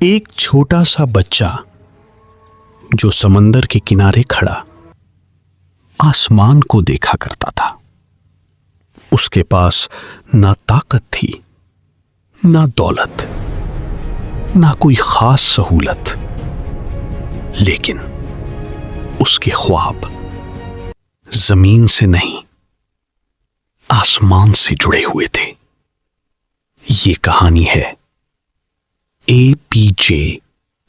ایک چھوٹا سا بچہ جو سمندر کے کنارے کھڑا آسمان کو دیکھا کرتا تھا۔ اس کے پاس نہ طاقت تھی، نہ دولت، نہ کوئی خاص سہولت، لیکن اس کے خواب زمین سے نہیں، آسمان سے جڑے ہوئے تھے۔ یہ کہانی ہے APJ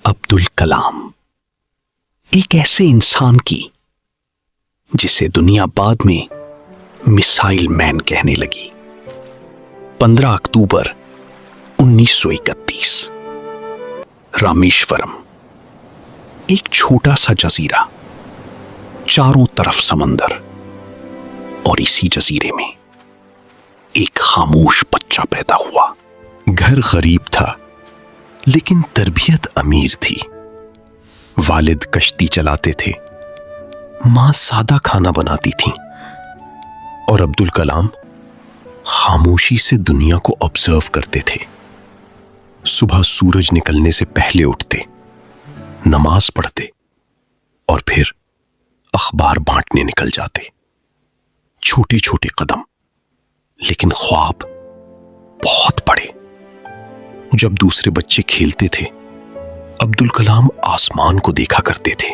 عبد الکلام، ایک ایسے انسان کی جسے دنیا بعد میں میسائل مین کہنے لگی۔ 15 اکتوبر 1931، رامیشورم، ایک چھوٹا سا جزیرہ، چاروں طرف سمندر، اور اسی جزیرے میں ایک خاموش بچہ پیدا ہوا۔ گھر غریب تھا لیکن تربیت امیر تھی۔ والد کشتی چلاتے تھے، ماں سادہ کھانا بناتی تھیں، اور عبد الکلام خاموشی سے دنیا کو آبزرو کرتے تھے۔ صبح سورج نکلنے سے پہلے اٹھتے، نماز پڑھتے، اور پھر اخبار بانٹنے نکل جاتے۔ چھوٹے چھوٹے قدم، لیکن خواب بہت بڑے۔ جب دوسرے بچے کھیلتے تھے، عبد الکلام آسمان کو دیکھا کرتے تھے،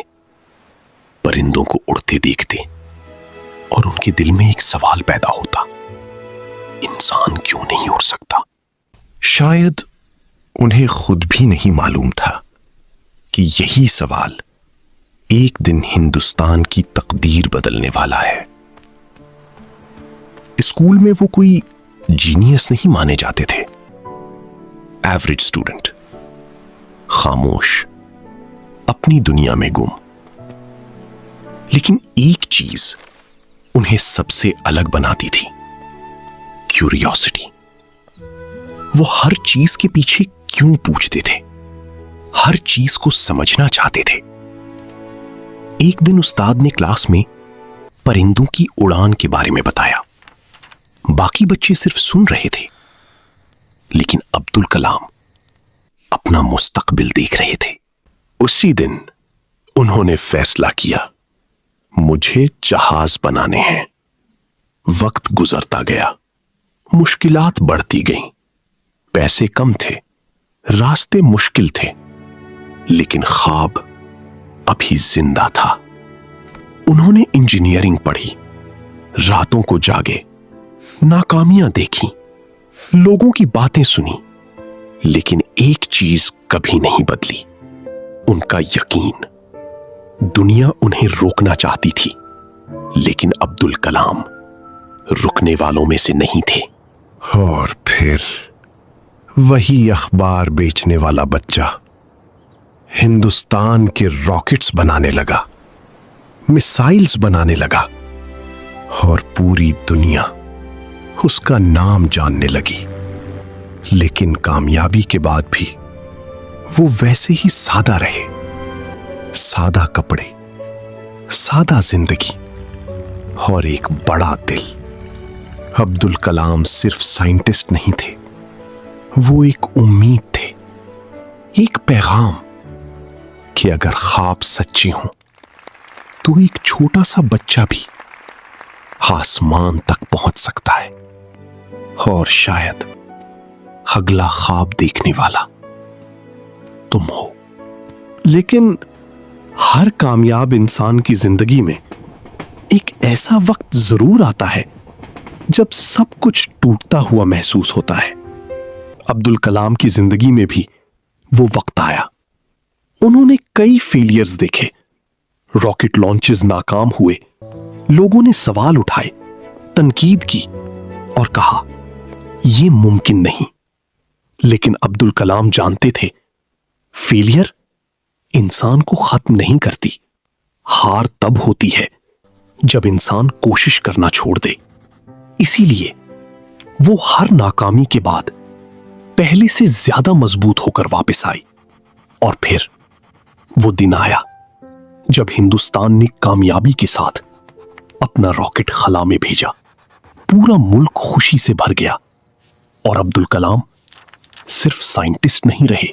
پرندوں کو اڑتے دیکھتے، اور ان کے دل میں ایک سوال پیدا ہوتا، انسان کیوں نہیں اڑ سکتا؟ شاید انہیں خود بھی نہیں معلوم تھا کہ یہی سوال ایک دن ہندوستان کی تقدیر بدلنے والا ہے۔ اسکول میں وہ کوئی جینیس نہیں مانے جاتے تھے، ایوریج اسٹوڈنٹ، خاموش، اپنی دنیا میں گم۔ لیکن ایک چیز انہیں سب سے الگ بناتی تھی، کیوریوسٹی۔ وہ ہر چیز کے پیچھے کیوں پوچھتے تھے، ہر چیز کو سمجھنا چاہتے تھے۔ ایک دن استاد نے کلاس میں پرندوں کی اڑان کے بارے میں بتایا۔ باقی بچے صرف سن رہے تھے، لیکن عبد الکلام اپنا مستقبل دیکھ رہے تھے۔ اسی دن انہوں نے فیصلہ کیا، مجھے جہاز بنانے ہیں۔ وقت گزرتا گیا، مشکلات بڑھتی گئیں، پیسے کم تھے، راستے مشکل تھے، لیکن خواب ابھی زندہ تھا۔ انہوں نے انجینئرنگ پڑھی، راتوں کو جاگے، ناکامیاں دیکھی، لوگوں کی باتیں سنی، لیکن ایک چیز کبھی نہیں بدلی، ان کا یقین۔ دنیا انہیں روکنا چاہتی تھی، لیکن عبد الکلام رکنے والوں میں سے نہیں تھے۔ اور پھر وہی اخبار بیچنے والا بچہ ہندوستان کے راکٹس بنانے لگا، میسائلز بنانے لگا، اور پوری دنیا اس کا نام جاننے لگی۔ لیکن کامیابی کے بعد بھی وہ ویسے ہی سادہ رہے، سادہ کپڑے، سادہ زندگی، اور ایک بڑا دل۔ عبد الکلام صرف سائنٹسٹ نہیں تھے، وہ ایک امید تھے، ایک پیغام کہ اگر خواب سچے ہوں تو ایک چھوٹا سا بچہ بھی آسمان تک پہنچ سکتا ہے، اور شاید اگلا خواب دیکھنے والا تم ہو۔ لیکن ہر کامیاب انسان کی زندگی میں ایک ایسا وقت ضرور آتا ہے جب سب کچھ ٹوٹتا ہوا محسوس ہوتا ہے۔ عبد الکلام کی زندگی میں بھی وہ وقت آیا۔ انہوں نے کئی فیلیئرز دیکھے، راکٹ لانچز ناکام ہوئے، لوگوں نے سوال اٹھائے، تنقید کی، اور کہا یہ ممکن نہیں۔ لیکن عبد الکلام جانتے تھے فیلئر انسان کو ختم نہیں کرتی، ہار تب ہوتی ہے جب انسان کوشش کرنا چھوڑ دے۔ اسی لیے وہ ہر ناکامی کے بعد پہلے سے زیادہ مضبوط ہو کر واپس آئی۔ اور پھر وہ دن آیا جب ہندوستان نے کامیابی کے ساتھ اپنا راکٹ خلا میں بھیجا۔ پورا ملک خوشی سے بھر گیا، اور عبد الکلام صرف سائنٹسٹ نہیں رہے،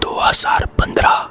2015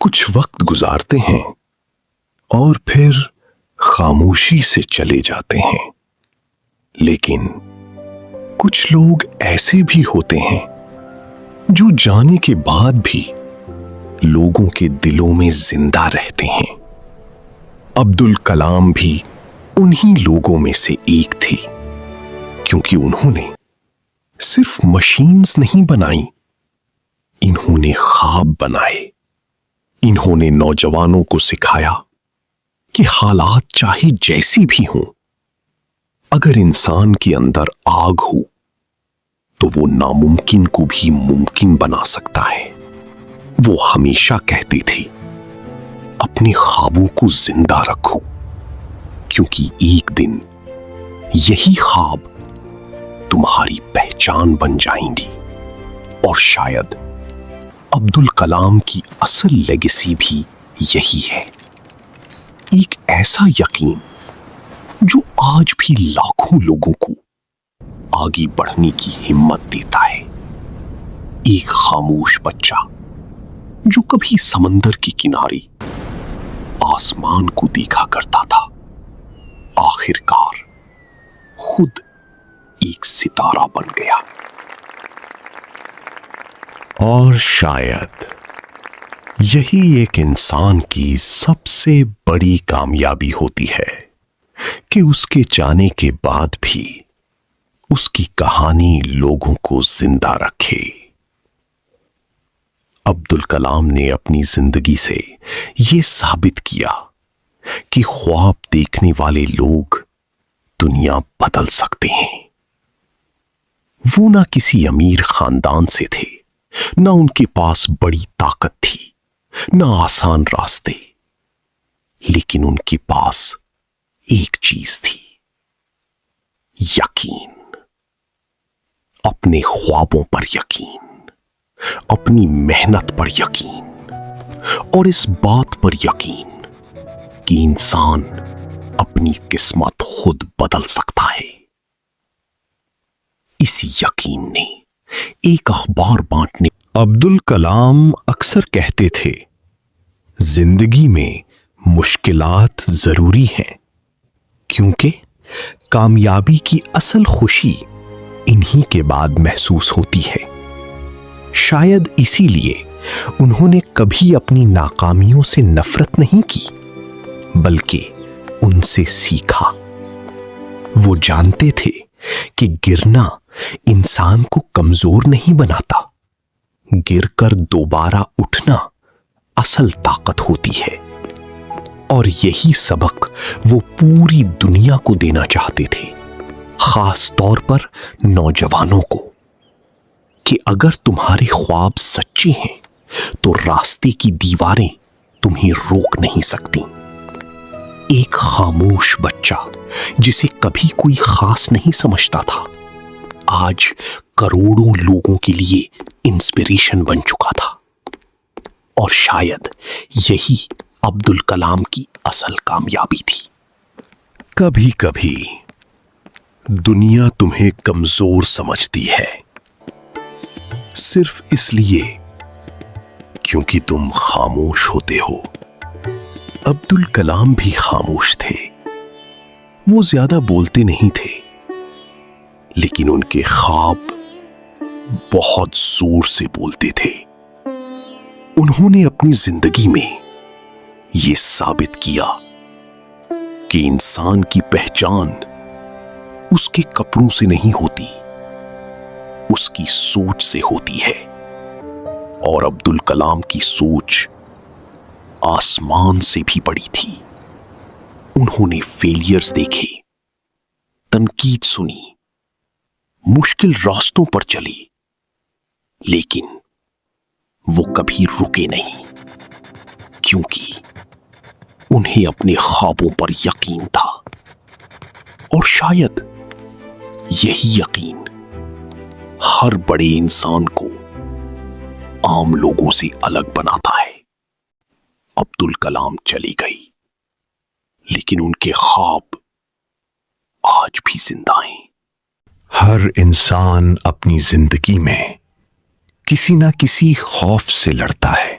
کچھ وقت گزارتے ہیں اور پھر خاموشی سے چلے جاتے ہیں، لیکن کچھ لوگ ایسے بھی ہوتے ہیں جو جانے کے بعد بھی لوگوں کے دلوں میں زندہ رہتے ہیں۔ عبد الکلام بھی انہی لوگوں میں سے ایک تھے، کیونکہ انہوں نے صرف مشینز نہیں بنائیں، انہوں نے خواب بنائے۔ انہوں نے نوجوانوں کو سکھایا کہ حالات چاہے جیسی بھی ہوں، اگر انسان کے اندر آگ ہو تو وہ ناممکن کو بھی ممکن بنا سکتا ہے۔ وہ ہمیشہ کہتے تھے، اپنے خوابوں کو زندہ رکھو، کیونکہ ایک دن یہی خواب تمہاری پہچان بن جائیں گی۔ اور شاید عبد الکلام کی اصل لیگیسی بھی یہی ہے، ایک ایسا یقین جو آج بھی لاکھوں لوگوں کو آگے بڑھنے کی ہمت دیتا ہے۔ ایک خاموش بچہ جو کبھی سمندر کے کنارے آسمان کو دیکھا کرتا تھا، آخر کار خود ایک ستارہ بن گیا۔ اور شاید یہی ایک انسان کی سب سے بڑی کامیابی ہوتی ہے کہ اس کے جانے کے بعد بھی اس کی کہانی لوگوں کو زندہ رکھے۔ عبد الکلام نے اپنی زندگی سے یہ ثابت کیا کہ خواب دیکھنے والے لوگ دنیا بدل سکتے ہیں۔ وہ نہ کسی امیر خاندان سے تھے، نہ ان کے پاس بڑی طاقت تھی، نہ آسان راستے، لیکن ان کے پاس ایک چیز تھی، یقین۔ اپنے خوابوں پر یقین، اپنی محنت پر یقین، اور اس بات پر یقین کہ انسان اپنی قسمت خود بدل سکتا ہے۔ اسی یقین نے ایک اخبار بانٹنے عبد الکلام اکثر کہتے تھے، زندگی میں مشکلات ضروری ہیں، کیونکہ کامیابی کی اصل خوشی انہی کے بعد محسوس ہوتی ہے۔ شاید اسی لیے انہوں نے کبھی اپنی ناکامیوں سے نفرت نہیں کی، بلکہ ان سے سیکھا۔ وہ جانتے تھے کہ گرنا انسان کو کمزور نہیں بناتا، گر کر دوبارہ اٹھنا اصل طاقت ہوتی ہے۔ اور یہی سبق وہ پوری دنیا کو دینا چاہتے تھے، خاص طور پر نوجوانوں کو، کہ اگر تمہارے خواب سچے ہیں تو راستے کی دیواریں تمہیں روک نہیں سکتی۔ ایک خاموش بچہ جسے کبھی کوئی خاص نہیں سمجھتا تھا، آج کروڑوں لوگوں کے لیے انسپریشن بن چکا تھا۔ اور شاید یہی عبد الکلام کی اصل کامیابی تھی۔ کبھی کبھی دنیا تمہیں کمزور سمجھتی ہے، صرف اس لیے کیونکہ تم خاموش ہوتے ہو۔ عبد الکلام بھی خاموش تھے، وہ زیادہ بولتے نہیں تھے، لیکن ان کے خواب بہت زور سے بولتے تھے۔ انہوں نے اپنی زندگی میں یہ ثابت کیا کہ انسان کی پہچان اس کے کپڑوں سے نہیں ہوتی، اس کی سوچ سے ہوتی ہے۔ اور عبد الکلام کی سوچ آسمان سے بھی بڑی تھی۔ انہوں نے فیلیئرز دیکھے، تنقید سنی، مشکل راستوں پر چلی، لیکن وہ کبھی رکے نہیں، کیونکہ انہیں اپنے خوابوں پر یقین تھا۔ اور شاید یہی یقین ہر بڑے انسان کو عام لوگوں سے الگ بناتا ہے۔ عبد الکلام چلی گئی، لیکن ان کے خواب آج بھی زندہ ہیں۔ ہر انسان اپنی زندگی میں کسی نہ کسی خوف سے لڑتا ہے،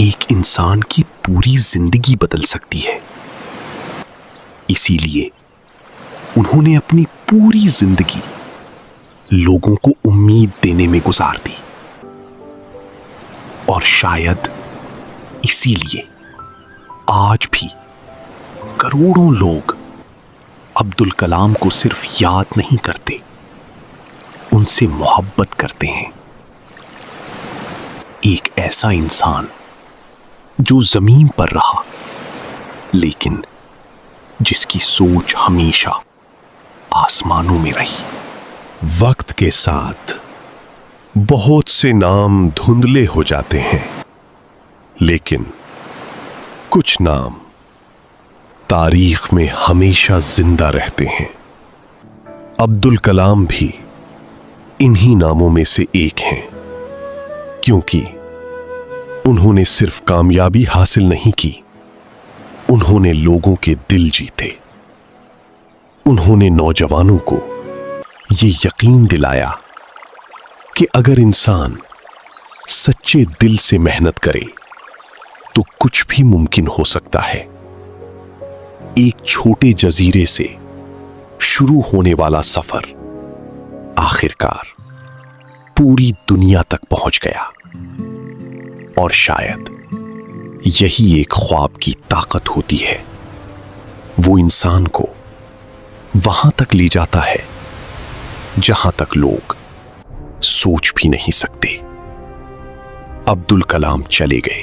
ایک انسان کی پوری زندگی بدل سکتی ہے۔ اسی لیے انہوں نے اپنی پوری زندگی لوگوں کو امید دینے میں گزار دی، اور شاید اسی لیے آج بھی کروڑوں لوگ عبدالکلام کو صرف یاد نہیں کرتے، ان سے محبت کرتے ہیں۔ ایک ایسا انسان جو زمین پر رہا لیکن جس کی سوچ ہمیشہ آسمانوں میں رہی۔ وقت کے ساتھ بہت سے نام دھندلے ہو جاتے ہیں، لیکن کچھ نام تاریخ میں ہمیشہ زندہ رہتے ہیں۔ عبدالکلام بھی انہی ناموں میں سے ایک ہیں، کیونکہ انہوں نے صرف کامیابی حاصل نہیں کی، انہوں نے لوگوں کے دل جیتے۔ انہوں نے نوجوانوں کو یہ یقین دلایا کہ اگر انسان سچے دل سے محنت کرے تو کچھ بھی ممکن ہو سکتا ہے۔ ایک چھوٹے جزیرے سے شروع ہونے والا سفر آخرکار پوری دنیا تک پہنچ گیا، اور شاید یہی ایک خواب کی طاقت ہوتی ہے، وہ انسان کو وہاں تک لے جاتا ہے جہاں تک لوگ سوچ بھی نہیں سکتے۔ عبدالکلام چلے گئے،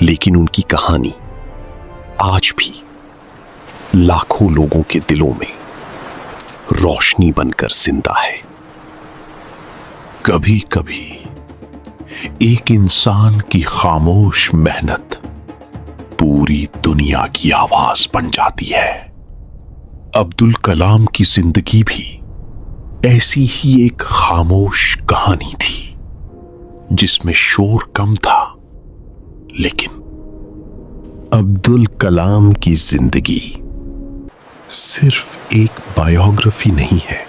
لیکن ان کی کہانی آج بھی لاکھوں لوگوں کے دلوں میں روشنی بن کر زندہ ہے۔ کبھی کبھی ایک انسان کی خاموش محنت پوری دنیا کی آواز بن جاتی ہے۔ عبدالکلام کی زندگی بھی ایسی ہی ایک خاموش کہانی تھی، جس میں شور کم تھا، لیکن عبدالکلام کی زندگی صرف ایک بایوگرافی نہیں ہے،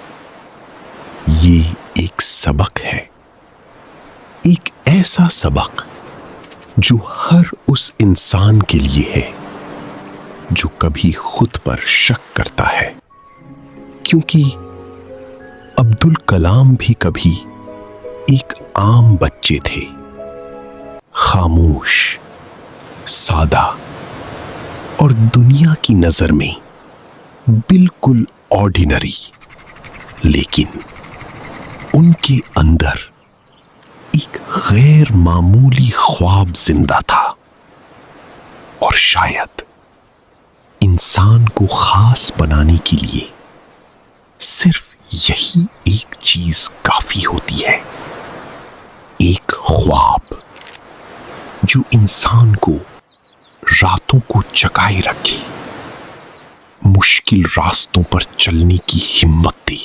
یہ ایک سبق ہے، ایک ایسا سبق جو ہر اس انسان کے لیے ہے جو کبھی خود پر شک کرتا ہے، کیونکہ عبدالکلام بھی کبھی ایک عام بچے تھے، خاموش، سادہ اور دنیا کی نظر میں بالکل آرڈینری، لیکن ان کے اندر ایک غیر معمولی خواب زندہ تھا، اور شاید انسان کو خاص بنانے کے لیے صرف یہی ایک چیز کافی ہوتی ہے، ایک خواب جو انسان کو راتوں کو جگائے رکھے، مشکل راستوں پر چلنے کی ہمت دے،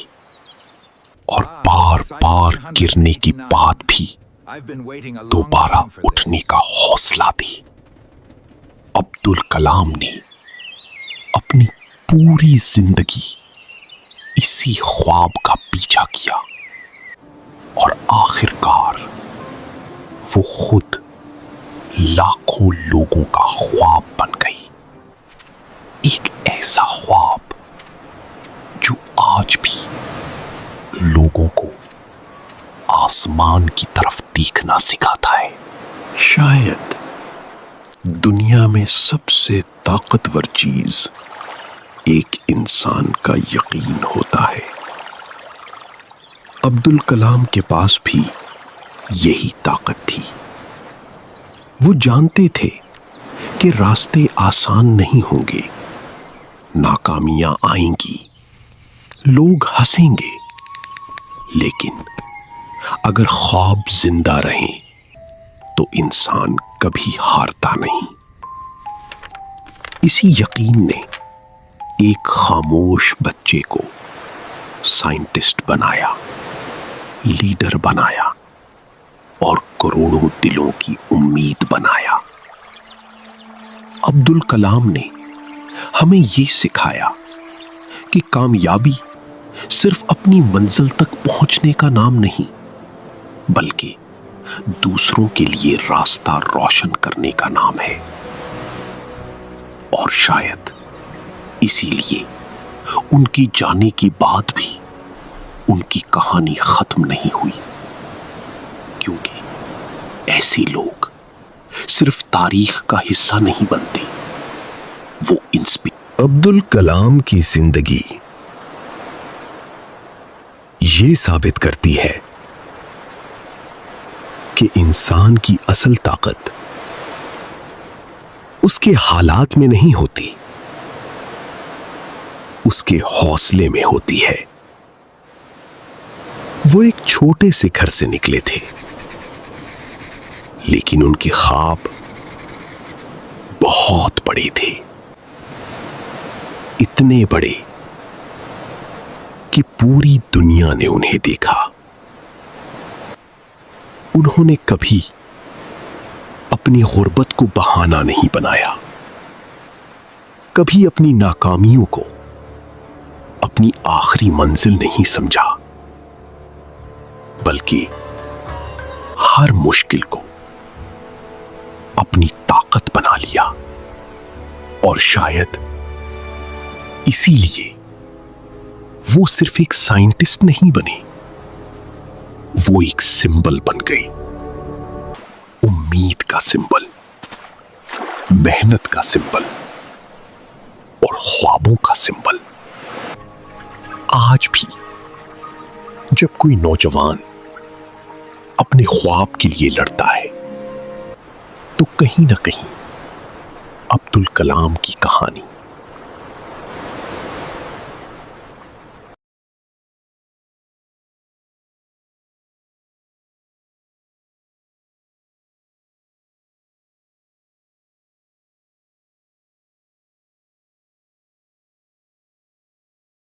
اور بار بار گرنے کے بعد بھی دوبارہ اٹھنے کا حوصلہ دے۔ عبدالکلام نے اپنی پوری زندگی اسی خواب کا پیچھا کیا، اور آخرکار وہ خود لاکھوں لوگوں کا خواب بن گئی، ایک ایسا خواب جو آج بھی لوگوں کو آسمان کی طرف دیکھنا سکھاتا ہے۔ شاید دنیا میں سب سے طاقتور چیز ایک انسان کا یقین ہوتا ہے۔ عبدالکلام کے پاس بھی یہی طاقت تھی۔ وہ جانتے تھے کہ راستے آسان نہیں ہوں گے، ناکامیاں آئیں گی، لوگ ہنسیں گے، لیکن اگر خواب زندہ رہیں تو انسان کبھی ہارتا نہیں۔ اسی یقین نے ایک خاموش بچے کو سائنٹسٹ بنایا، لیڈر بنایا، اور کروڑوں دلوں کی امید بنایا۔ عبدالکلام نے ہمیں یہ سکھایا کہ کامیابی صرف اپنی منزل تک پہنچنے کا نام نہیں، بلکہ دوسروں کے لیے راستہ روشن کرنے کا نام ہے، اور شاید اسی لیے ان کی جانے کے بعد بھی ان کی کہانی ختم نہیں ہوئی، کیونکہ ایسے لوگ صرف تاریخ کا حصہ نہیں بنتے، وہ عبد الکلام کی زندگی یہ ثابت کرتی ہے کہ انسان کی اصل طاقت اس کے حالات میں نہیں ہوتی، اس کے حوصلے میں ہوتی ہے۔ وہ ایک چھوٹے سے گھر سے نکلے تھے، لیکن ان کے خواب بہت بڑے تھے، اتنے بڑے کہ پوری دنیا نے انہیں دیکھا۔ انہوں نے کبھی اپنی غربت کو بہانہ نہیں بنایا، کبھی اپنی ناکامیوں کو اپنی آخری منزل نہیں سمجھا، بلکہ ہر مشکل کو اپنی طاقت بنا لیا۔ اور شاید اسی لیے وہ صرف ایک سائنٹسٹ نہیں بنے، وہ ایک سمبل بن گئی، امید کا سمبل، محنت کا سمبل اور خوابوں کا سمبل۔ آج بھی جب کوئی نوجوان اپنے خواب کے لیے لڑتا ہے تو کہیں نہ کہیں عبد الکلام کی کہانی